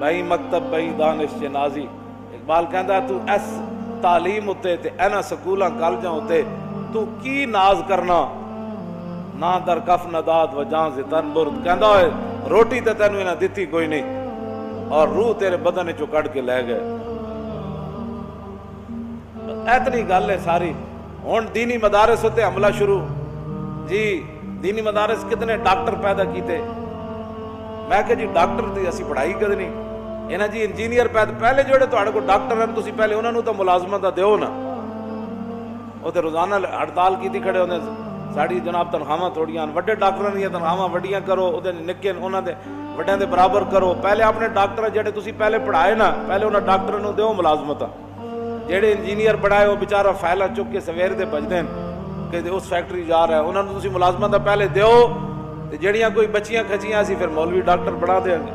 बई मकतब बई दानिश नाजी। इकबाल कहता तू इस तालीम उत्ते ते इन्हां स्कूलों कॉलेजों उत्ते तू की नाज करना, ना दर कफ नदाद व जान से तन बुर्द। कहता होए रोटी तो तेन इन्हें दिती कोई नहीं और रूह तेरे बदन चो कड़ के लै गए। इतनी गल है सारी। हुण दीनी मदारस उत्ते हमला शुरू जी। दीनी मदारस कितने डॉक्टर पैदा किए। मैं कहा जी डॉक्टर की असी पढ़ाई कद नहीं। इन्हें जी इंजीनियर पैदा पहले जोड़े तुहाडे कोल डॉक्टर हैं तुसीं पहले उन्होंने तो मुलाजमत दिओ ना। वो तो रोजाना हड़ताल की खड़े होंगे साड़ी जनाब तनख्वाहां थोड़ियां वड्डे डॉक्टरां दी तनख्वाहां वड्डियां करो उहदे निक्के उन्होंने वड्डियां दे बराबर करो। पहले अपने डॉक्टर जेडे तुसीं पहले पढ़ाए ना पहले उन्होंने डॉक्टरां नूं दिओ मुलाजमत। जेडे इंजीनियर पढ़ाए वो बेचारा फाइलां चुक के सवेरे दे बजदे कि उस फैक्ट्री जा रहा है उन्होंने तुसीं मुलाजमत पहले दिओ। ते जेड़ियां कोई बचियां खचियां असीं फिर मौलवी डॉक्टर बना देंगे।